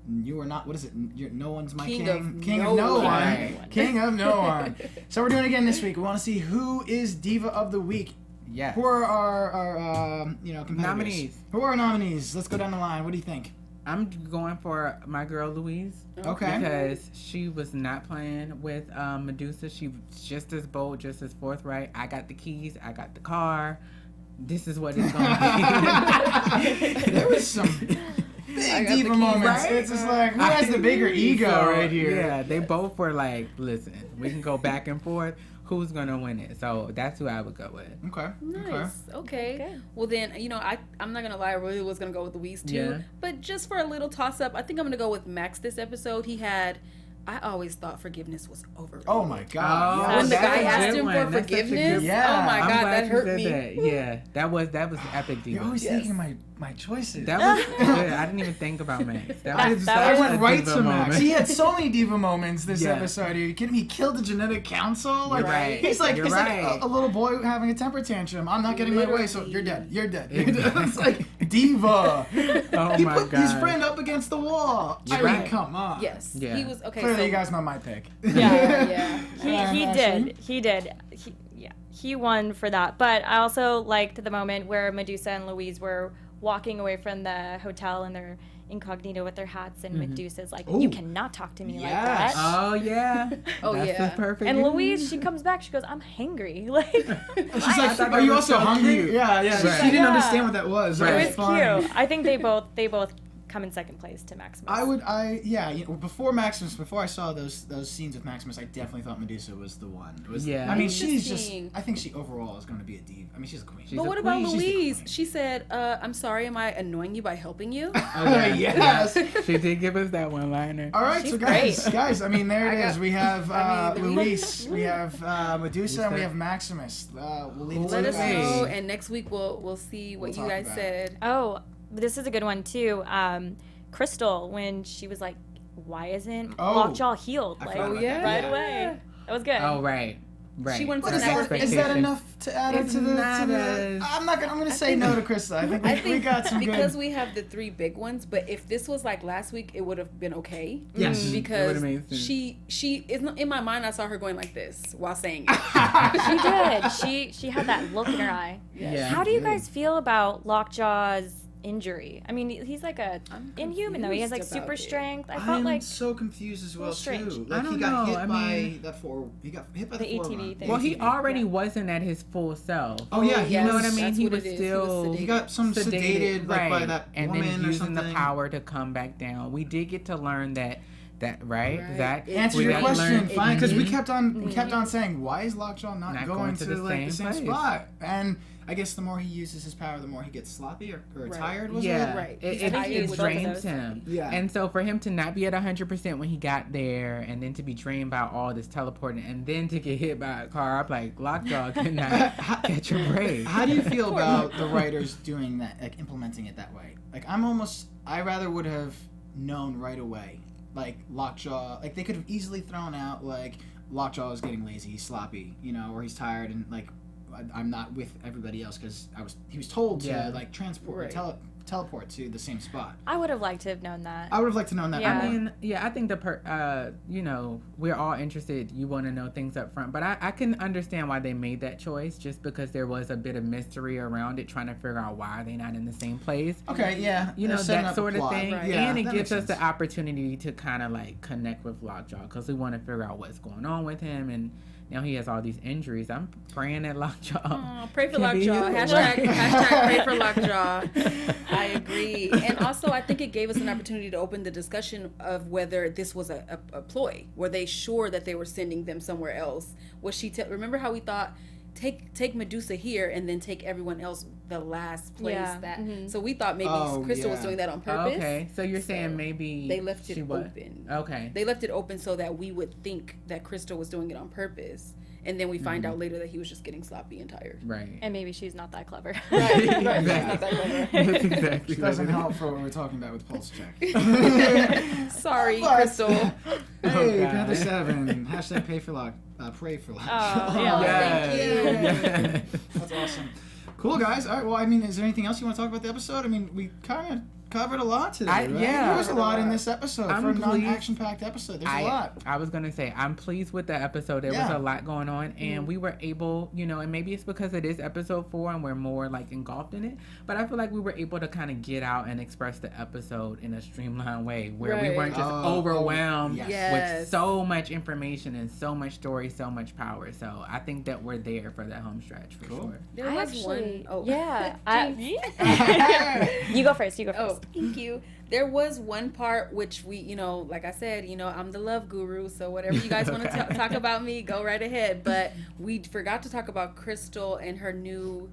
You are not. What is it? No one's my king. King of no one. King of no one. So we're doing it again this week. We want to see who is Diva of the week. Yeah. Who are our competitors? Nominees. Who are our nominees? Let's go down the line. What do you think? I'm going for my girl Louise. Okay. Because she was not playing with Medusa. She was just as bold, just as forthright. I got the keys. I got the car. This is what it's going to be. There was some big Diva moments. Right? It's just like, who has the bigger ego right here? Yeah, they both were like, listen, we can go back and forth. Who's going to win it? So that's who I would go with. Okay. Nice. Okay. Well, then, I'm not going to lie. I really was going to go with Louise, too. Yeah. But just for a little toss-up, I think I'm going to go with Max this episode. I always thought forgiveness was overrated. Oh, my God. Oh, When the that's guy a asked good him one. for That's such a good forgiveness, one. Yeah. oh, my I'm God, glad that you hurt said me. that. Yeah, that was epic, Diva. You're always thinking my choices. That was good. I didn't even think about Max. I was went a right Diva to Max. moment. He had so many Diva moments this Yeah. episode. Are you kidding me? He killed the genetic council. Like, right. He's like, You're it's right. like a little boy having a temper tantrum. I'm not getting my way, so you're dead. You're dead. It's like Diva. Oh He my put God. his friend up against the wall. You're I mean, right. come on. Yes. Yeah. He was, okay. Clearly, so, you guys know my pick. Yeah. He Ashley? did. He won for that. But I also liked the moment where Medusa and Louise were walking away from the hotel and they're incognito with their hats, and Mm-hmm. Medusa's like, Ooh. you cannot talk to me like Yes. that. Oh yeah. Oh, That's yeah. the perfect. And Louise, she comes back, she goes, I'm hangry. Like, She's like, thought are you that was also so hungry? cute. Yeah, yeah. Right. She didn't Yeah. understand what that was. Right. That it was was funny. cute. I think they both come in second place to Maximus. Before Maximus, before I saw those scenes with Maximus, I definitely thought Medusa was the one. It was, Yeah. I mean, she's just, Interesting. I think she overall is going to be a diva. I mean, she's a queen. She's But a what about queen. She's the Louise? queen. She said, I'm sorry, am I annoying you by helping you? Okay. Yes. She did give us that one liner. All right, She's so guys, great. I mean, there it I got- is. We have I mean, Luis, we have Medusa, and we have Maximus. We'll leave it Let to us you guys. know, and next week we'll see what We'll you talk guys about it. said. Oh, this is a good one too. Crystal, when she was like, why isn't Oh. Lockjaw healed? I Like, forgot about that. right Yeah. away. That was good. Oh right. She went What to is the next that? week. Is that enough to add It's into the? not To the as- I'm gonna say no to Krista. I think we got some because good. we have the 3 big ones, but if this was like last week, it would have been okay. Yes. It Because would've made sense. she is in my mind. I saw her going like this while saying it. She did. She had that look in her eye. Yeah. How do you did. guys feel about Lockjaw's injury? I mean, he's like a I'm inhuman though. He has like confused super about it. strength. I I'm felt like so confused as well strange. too. I Like he don't got know, hit I by mean- that four. He got hit by The the four ATV run. thing. Well, he ATV. already wasn't at his full self. Oh yeah, Oh, he yes. You know what I was. mean? That's He what was it is. He still was He got some sedated like by right. that and woman then or using something. the power to come back down. We did get to learn that right? Right. Zach? Answer We your got to question, learn- fine, because we Mhm. kept on saying, why is Lockjaw not going to like the same place. spot? And I guess the more he uses his power, the more he gets sloppy or Right. tired. Was Yeah, it? Right. It, He's it, tired it with drains both of him. Yeah. And so for him to not be at 100% when he got there, and then to be drained by all this teleporting, and then to get hit by a car, I'm like, Lockjaw cannot catch a break. How do you feel about the writers doing that, like implementing it that way? Like I rather would have known right away, like Lockjaw, like they could have easily thrown out like Lockjaw is getting lazy, he's sloppy, or he's tired, and like I'm not with everybody else because he was told to Yeah. like transport Right. teleport to the same spot. I would have liked to have known that. I would have liked to known that. Yeah. more. I mean, yeah, I think we're all interested. You want to know things up front, but I can understand why they made that choice, just because there was a bit of mystery around it, trying to figure out why are they not in the same place. Okay, yeah, You know, they're setting that up a sort of plot. thing. Right. Yeah, And it that gives us makes the sense. opportunity to kind of like connect with Lockjaw, because we want to figure out what's going on with him. And now he has all these injuries. I'm praying that Lockjaw. Aw, pray for can be Lockjaw. healed. Hashtag pray for Lockjaw. I agree. And also, I think it gave us an opportunity to open the discussion of whether this was a ploy. Were they sure that they were sending them somewhere else? Was she? Remember how we thought, take Medusa here and then take everyone else the last place Yeah. that. Mhm. So we thought maybe Oh, Crystal was yeah. doing that on purpose. Okay, so you're So saying maybe They left she it was. open. Okay. They left it open so that we would think that Crystal was doing it on purpose. And then we find out later that he was just getting sloppy and tired. Right. And maybe she's not that clever. Right, right. Exactly. She's not that clever. That's exactly Which what doesn't it is. help for what we're talking about with pulse check. Sorry, But- Crystal. Hey, God. Panther 7. Hashtag pray for pray for lock. Oh, yeah. Thank you. Yes. That's awesome. Cool, guys. All right. Well, I mean, is there anything else you want to talk about the episode? I mean, we kind of covered a lot today, right? yeah. There was a lot in this episode I'm for a pleased. non-action-packed episode. There's a lot. I was gonna say I'm pleased with the episode. There was Yeah. a lot going on, and we were able, and maybe it's because it is episode 4 and we're more like engulfed in it. But I feel like we were able to kind of get out and express the episode in a streamlined way, where we Right. weren't just Oh, overwhelmed yes. Yes. with so much information and so much story, so much power. So I think that we're there for that home stretch for Cool. sure. There I was actually, one. Oh, yeah. Jinx. You go first. You go Oh, first. thank you. There was one part which we, like I said, I'm the love guru, so whatever you guys want to talk about me, go right ahead. But we forgot to talk about Crystal and her new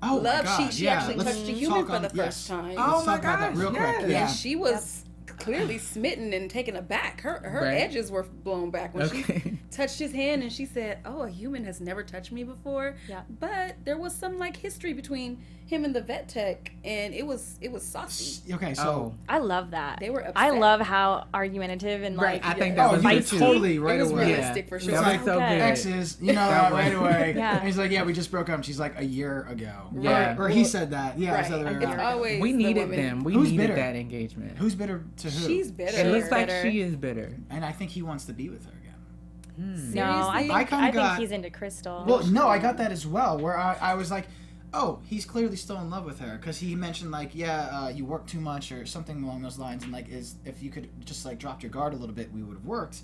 Oh, my love. God. She Yeah, actually let's touched a human talk for on- the first yes. time. Oh, Let's my talk about that gosh, real quick. yes. Yeah. And she was clearly smitten and taken aback. Her Right. edges were blown back when she Okay. touched his hand, and she said, "Oh, a human has never touched me before." Yeah. But there was some history between him and the vet tech, and it was saucy. Okay, so Oh, I love that. They were I upset. love how argumentative and right. I think oh, that was he good was too. totally right It was away. realistic for Yeah. sure. That was so Okay. good. Exes, That right was- away. Yeah. And he's like, yeah, we just broke up. And she's like, a year ago. Yeah. Or he said that. Yeah, it's Right. the other way It's around. always We the needed woman. them. We Who's needed bitter? that engagement. Who's bitter to who? She's bitter. It looks like bitter. she is bitter. And I think he wants to be with her again. No, I Seriously? think, I kinda I think got- he's into Crystal. Well, no, I got that as well. Where I was like, oh, he's clearly still in love with her, because he mentioned like, you work too much or something along those lines, and like, if you could just like dropped your guard a little bit, we would have worked.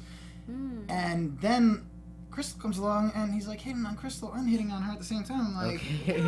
And then Crystal comes along and he's like hitting on Crystal and hitting on her at the same time. I'm like,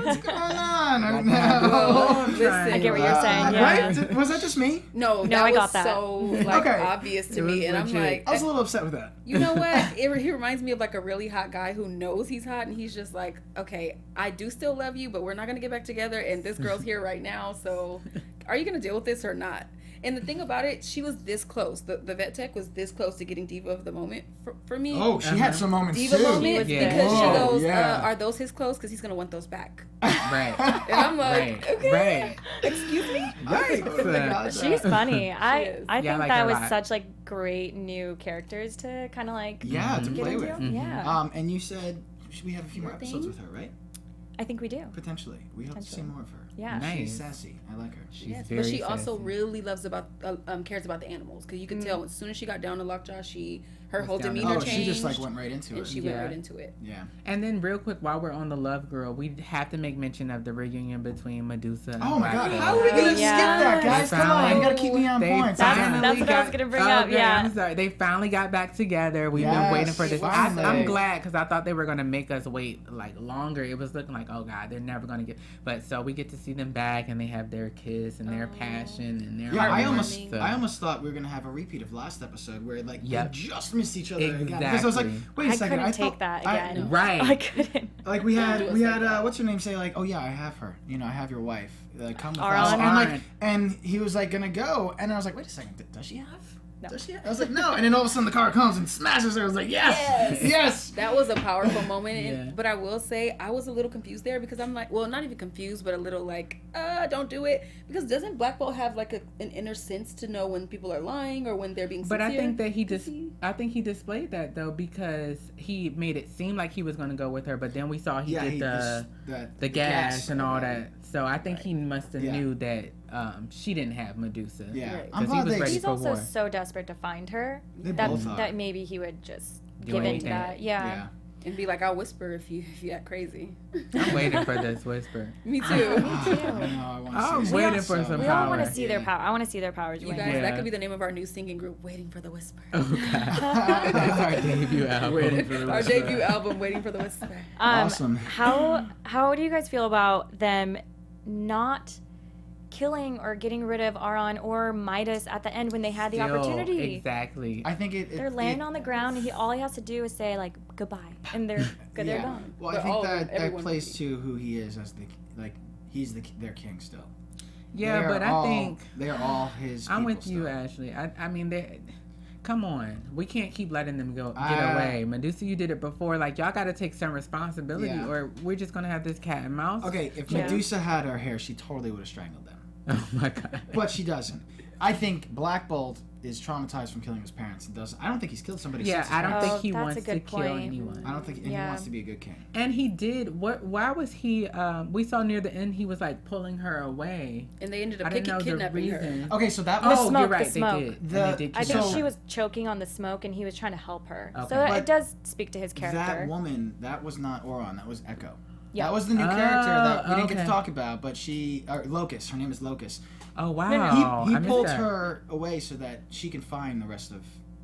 what's going on right now? Listen, I get what you're saying. Yeah. Right? Was that just me? No, No, I was got that. so like Okay. obvious to It me, was and I'm legit. like, I was a little upset with that. you know what? He reminds me of like a really hot guy who knows he's hot, and he's just like, okay, I do still love you, but we're not gonna get back together, and this girl's here right now, so are you gonna deal with this or not? And the thing about it, she was this close. The vet tech was this close to getting Diva of the moment for me. Oh, she had some moments Diva too. moment Yeah. because she Whoa, goes, yeah. are those his clothes? Because he's gonna want those back. Right. And I'm like, Right. okay, Right. excuse me. Right. She's funny. I Yeah, I think like that her a was lot. such like great new characters to kind of like Yeah, to get play into. with. Yeah, And you said we have a few more Your episodes thing? with her, right? I think we do. Potentially. We hope to see Potentially. more of her. Yeah. Nice. She's sassy. I like her. She's Yes, very but she also sassy. really loves cares about the animals, because you could tell as soon as she got down to Lockjaw, her whole down to- demeanor Oh, changed. she just like went right into and it. she went Yeah. right into it. Yeah. And then real quick, while we're on the Love Girl, we have to make mention of the reunion between Medusa and Oh my God! Black How are Bolt. we gonna Yeah. skip that, guys? They Come on, you finally- gotta keep me on They point. That's finally what I was got- gonna bring up, Okay, yeah. I'm sorry. They finally got back together. We've been Yes, waiting for this. finally. I'm glad, because I thought they were gonna make us wait like longer. It was looking like, oh God, they're never gonna get. But so we get to see them back, and they have their kiss and their passion and their. Yeah, I Heartwarming. almost thought we were gonna have a repeat of last episode where like Yep. they just missed each other again. Because I was like, Exactly. wait a I second, couldn't take thought- that I- again. Right. I couldn't. Like we do had us what's her name say like, oh yeah, I have her. You know, I have your wife. Come with Aron. us. And like, Aron. and he was like gonna go, and I was like, wait a second, does she have? No. Does she have? I was like, no. And then all of a sudden the car comes and smashes her. I was like, yes, yes. That was a powerful moment. Yeah. But I will say, I was a little confused there, because I'm like, well, not even confused, but a little like, don't do it. Because doesn't Black Bolt have like an inner sense to know when people are lying or when they're being sincere? But I think that Does I think he displayed that though, because he made it seem like he was going to go with her, but then we saw he did the gas and all that. So I think he must have Yeah. knew that she didn't have Medusa. Yeah, Right. I'm 'Cause he glad was they. ready He's for also war. so desperate to find her They that both are. that maybe he would just Do give into anything. that. Yeah. Yeah. and be like, I'll whisper if you act crazy. I'm waiting for this whisper. Me too. I want to I'm see waiting it. for some We all want power. to see their power. I want to see their powers. You win. guys, Yeah. that could be the name of our new singing group, Waiting for the Whisper. Oh God, that's our debut album. Waiting for the Our whisper. debut album, Waiting for the Whisper. Awesome. How do you guys feel about them not killing or getting rid of Aron or Midas at the end when they had the Still, opportunity? Exactly. I think They're laying on the ground, and all he has to do is say like goodbye, and they're good. They're Yeah. gone. Well, But I think all of that them, everyone plays would to who he is as he's their king still. Yeah, They are but I all- think they are all his. I'm people with you, still. Ashley. I mean, come on. We can't keep letting them get I- away. Medusa, you did it before. Like, y'all got to take some responsibility, Yeah. or we're just gonna have this cat and mouse. Okay, if Yeah. Medusa had her hair, she totally would have strangled them. Oh my God. But she doesn't. I think Black Bolt is traumatized from killing his parents and doesn't. I don't think he's killed somebody. Yeah, since I don't Oh, think he that's a wants to good kill point. anyone. I don't think, and he Yeah. wants to be a good king. And he did. Why was he? We saw near the end he was like pulling her away. And they ended I up didn't know the kidnapping reason. her. Okay, so that Oh, was. smoke, you're the right. smoke. They did. And The- they did I think kidnap she her. was choking on the smoke, and he was trying to help her. Okay. So But it does speak to his That character. woman, that was not Oron, that was Echo. Yeah. That was the new character that we didn't get to okay. talk about, but Locust, her name is Locust. Oh wow. He I missed pulled that. her away so that she can find the rest of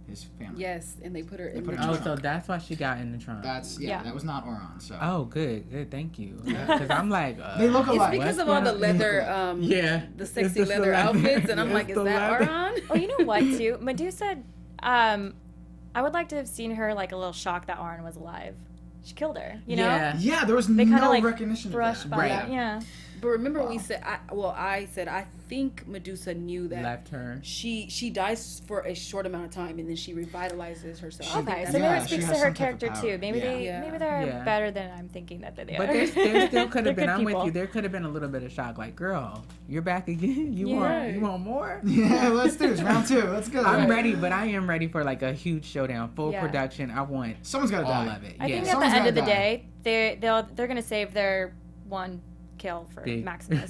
his family. Yes, and they put her in put the her in Oh, the so trunk. that's why she got in the trunk. Yeah. That was not Oron. So Oh, good. Thank you. Because I'm like, They look It's alike. because What's of all the going- leather, Yeah. the It's sexy the leather leather. outfits, and I'm It's like, is the that leather. Aron? Oh, you know what, too? Medusa, I would like to have seen her like a little shocked that Aron was alive. She killed her, you know? Yeah. Yeah, there was They kind of no like recognition brushed of by that. that. Yeah. But remember, Wow. we said, I said, I think Medusa knew that Left her. she dies for a short amount of time, and then she revitalizes herself. I think Okay, that's so maybe Yeah, it she speaks has to her some type of character power. too. Maybe Yeah. Yeah. they're Yeah. better than I'm thinking that they are. But there still could They're have been. good I'm with people. you. There could have been a little bit of shock. Like, girl, you're back again. You Yeah. want more? Yeah, let's do this. Round 2. Let's go. I'm ready, but I am ready for like a huge showdown, full Yeah. production. I want Someone's got to all die. of it. I Yeah. think at Someone's the end of the gotta die. day, they're gonna save their one kill for Big. Maximus.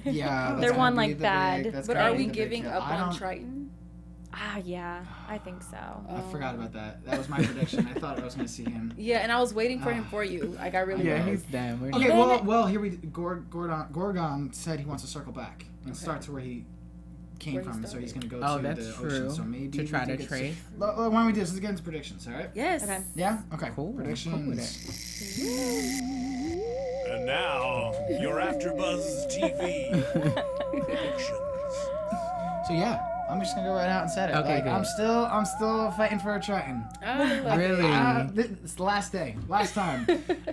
Yeah, They're that's one, gonna be like, the bad. big- that's But gonna are be we the big giving kill. up I on don't- Triton? Yeah, I think so. I forgot about that. That was my prediction. I thought I was going to see him. Yeah, and I was waiting for him for you. Like, I really was. he's done. Okay, well, here Gorgon said he wants to circle back and start to where he came from. So he's going to go to the ocean. So maybe to try to trace. Why don't we do this? Let's get into predictions, all right? Yes. Okay. Yeah? Okay. Cool. Predictions. And now, your AfterBuzz TV predictions. So yeah, I'm just gonna go right out and set it. Okay, like, good. I'm still fighting for a Triton. I love Really? It's the last day, last time.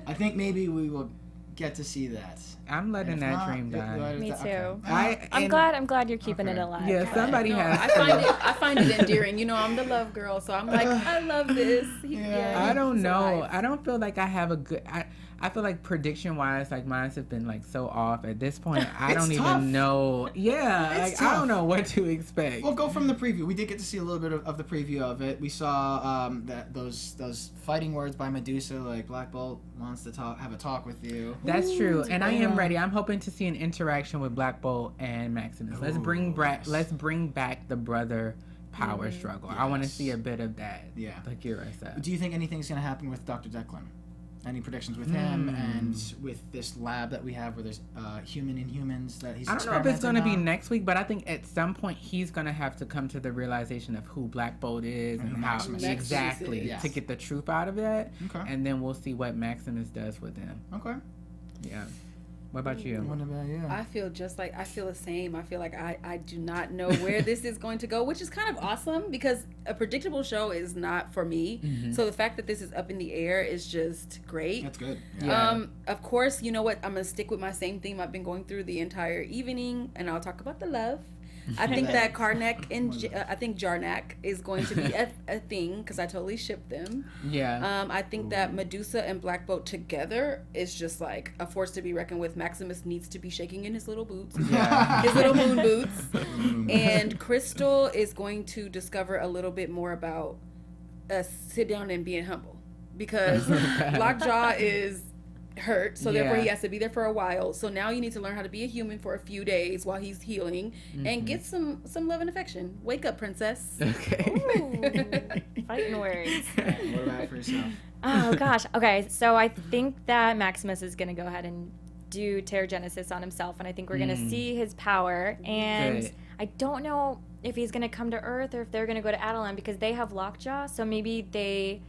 I think maybe we will get to see that. I'm letting If that not, dream die. Me okay. too. Okay. I'm glad you're keeping Okay. it alive. Yeah, somebody has. I find it endearing. You know, I'm the love girl, so I'm like, I love this. I don't know. I don't feel like I have a good. I feel like prediction wise, like mine have been like so off at this point. I It's don't tough. even know. Yeah, It's like I tough. don't know what to expect. We'll go from the preview. We did get to see a little bit of the preview of it. We saw that those fighting words by Medusa, like Black Bolt wants to have a talk with you. That's true, and I am Yeah. ready. I'm hoping to see an interaction with Black Bolt and Maximus. Let's bring back. yes. Let's bring back the brother power struggle. I want to Yes. see a bit of that. Yeah. Like Kira said. Do you think anything's gonna happen with Dr. Declan? Any predictions with him and with this lab that we have where there's human Inhumans that he's I don't know if it's going to be experimenting on? next week, but I think at some point he's going to have to come to the realization of who Black Bolt is and who how Maximus is. exactly Yes. to get the truth out of that. Okay. And then we'll see what Maximus does with him. Okay. Yeah. What about you? What about you? I feel the same. I feel like I do not know where this is going to go, which is kind of awesome because a predictable show is not for me. So the fact that this is up in the air is just great. That's good. Yeah. Of course, you know what? I'm gonna stick with my same theme I've been going through the entire evening, and I'll talk about the love. I think that Karnak and I think Jarnak is going to be a thing because I totally ship them. Yeah. I think that Medusa and Black Bolt together is just like a force to be reckoned with. Maximus needs to be shaking in his little boots, Yeah. his little moon boots. And Crystal is going to discover a little bit more about sit down and being humble because Lockjaw is hurt, so therefore he has to be there for a while. So now you need to learn how to be a human for a few days while he's healing and get some love and affection. Wake up, princess. Okay. Ooh, fighting words. What about for yourself? Oh gosh. Okay, so I think that Maximus is gonna go ahead and do Terrigenesis on himself, and I think we're gonna see his power. And Good. I don't know if he's gonna come to Earth or if they're gonna go to Attilan because they have Lockjaw. So maybe they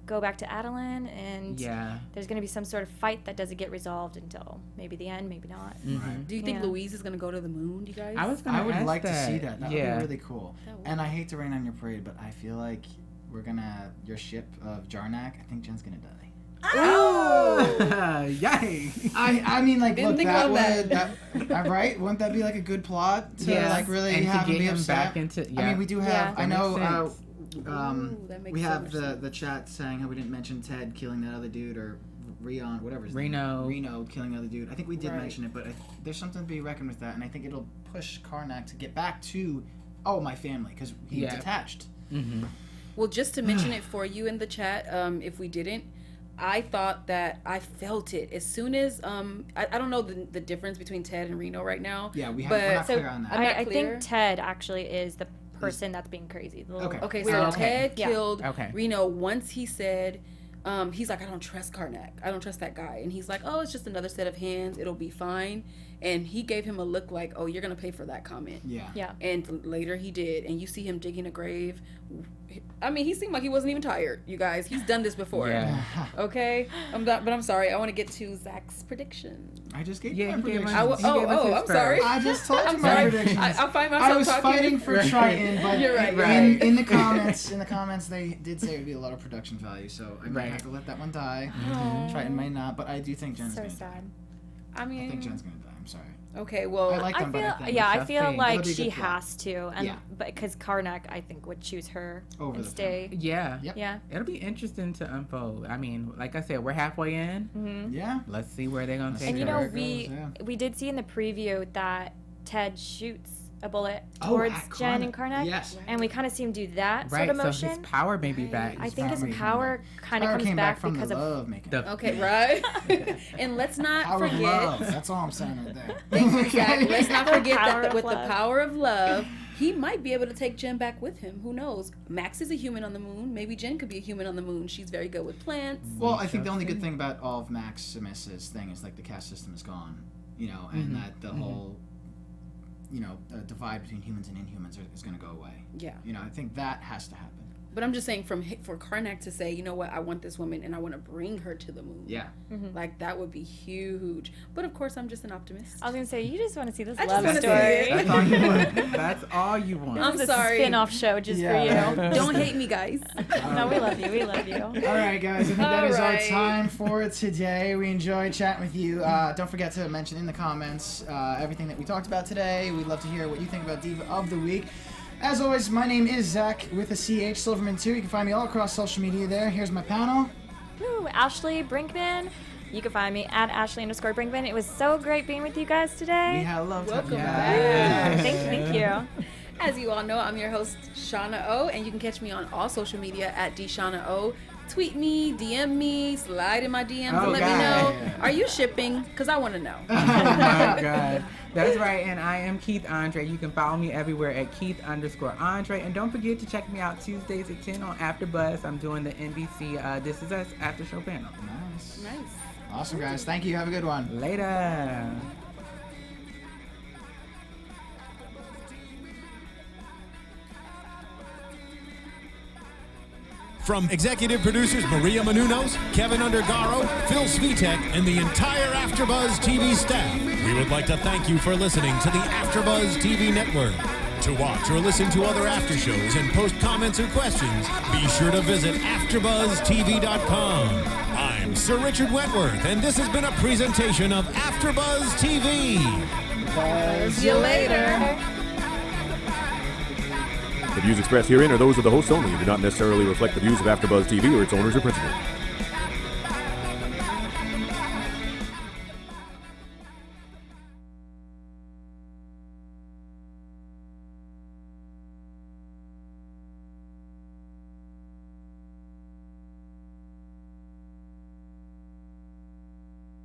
go back to Attilan, and Yeah. there's gonna be some sort of fight that doesn't get resolved until maybe the end, maybe not. Right. Do you think Yeah. Louise is going to go to the moon, do you guys? I would like to see that. That would Yeah. be really cool. And I hate to rain on your parade, but I feel like your ship of Jarnak, I think Jen's gonna die. Oh! Yay! I mean, like, Didn't look, think that about would, right? Wouldn't that be like a good plot to Yes. like really And to have get him be him upset? back into- I yeah. mean, we do have. Yeah. I That know. makes sense. that makes We so have much the sense. chat saying how we didn't mention Ted killing that other dude or Rion, whatever. His Reno. name. Reno killing the other dude. I think we did Right. mention it, but there's something to be reckoned with that, and I think it'll push Karnak to get back to my family because he Yeah. detached. Mm-hmm. Well, just to mention it for you in the chat, if we didn't, I thought that I felt it as soon as I don't know the difference between Ted and Reno right now. Yeah, we're but not So clear on that. I'm not I clear. think Ted actually is the person that's being crazy. The little Okay. so weirdo. Ted Yeah. killed Okay. Reno once he said, he's like, I don't trust Karnak. I don't trust that guy. And he's like, oh, it's just another set of hands. It'll be fine. And he gave him a look like, oh, you're going to pay for that comment. Yeah. Yeah. And later he did. And you see him digging a grave. I mean, he seemed like he wasn't even tired, you guys. He's done this before. Yeah. Okay? But I'm sorry. I want to get to Zach's prediction. I just gave Yeah, you my he gave prediction. us- he gave us his I'm sorry. first. I just told you I'm my sorry. predictions. I find myself I was talking. fighting for Triton, but You're right, you're in, right. in the comments, they did say it would be a lot of production value, so I might Right. have to let that one die. Aw. Triton may not, but I do think Jen's So gonna sad. I mean, die. I think Jen's gonna die. I'm sorry. okay, well, I like I them, but I feel think I Tough feel thing. like That'll be a she good plot. has to, and Yeah. but because Karnak, I think would choose her Over and the stay. Yeah. Yep. Yeah. It'll be interesting to unfold. I mean, like I said, we're halfway in. Mm-hmm. Yeah. Let's see where they're gonna Let's take And you see her. know, where it goes, we did see in the preview that Ted shoots a bullet Oh, towards at Jen and Karnak. Yes. And we kind of see him do that Right, sort of so motion. his power may be Right. back. I think his Power power kind of Power comes came back from because the of love making. The- okay, right? And let's not Power of forget. love. That's all I'm saying right there. Thank you, Zach. Let's not forget Power that of with the love. power of love, he might be able to take Jen back with him. Who knows? Max is a human on the moon. Maybe Jen could be a human on the moon. She's very good with plants. Well, I think the only good thing about all of Maximus's thing is like the caste system is gone, you know, and that the whole, you know, divide between humans and Inhumans is going to go away. Yeah. You know, I think that has to happen. But I'm just saying, for Karnak to say, you know what, I want this woman and I want to bring her to the moon. Yeah. Like, that would be huge. But of course, I'm just an optimist. I was gonna say, you just want to see this I love just story. wanna see it. That's all you want. That's all you want. I'm This sorry. spin-off show just for Yeah. you. Don't hate me, guys. No, we love you. We love you. All right, guys. I think that All is right. our time for today. We enjoyed chatting with you. Don't forget to mention in the comments everything that we talked about today. We'd love to hear what you think about Diva of the Week. As always, my name is Zach with a CH, Silverman 2. You can find me all across social media there. Here's my panel. Woo, Ashley Brinkman. You can find me at Ashley_Brinkman. It was so great being with you guys today. We had love Welcome having you. back. Thank you. As you all know, I'm your host, Shawna O, and you can catch me on all social media at DShawnaO. Tweet me, DM me, slide in my DMs and let me know. Are you shipping? Because I want to know. Oh my God. That's right, and I am Keith Andre. You can follow me everywhere at Keith_Andre. And don't forget to check me out Tuesdays at 10 on AfterBuzz. I'm doing the NBC This Is Us after show panel. Nice. Awesome, guys. Thank you. Have a good one. Later. From executive producers Maria Menounos, Kevin Undergaro, Phil Svitek, and the entire AfterBuzz TV staff, we would like to thank you for listening to the AfterBuzz TV network. To watch or listen to other after shows and post comments or questions, be sure to visit AfterBuzzTV.com. I'm Sir Richard Wentworth, and this has been a presentation of AfterBuzz TV. See you later. The views expressed herein are those of the hosts only and do not necessarily reflect the views of AfterBuzz TV or its owners or principals.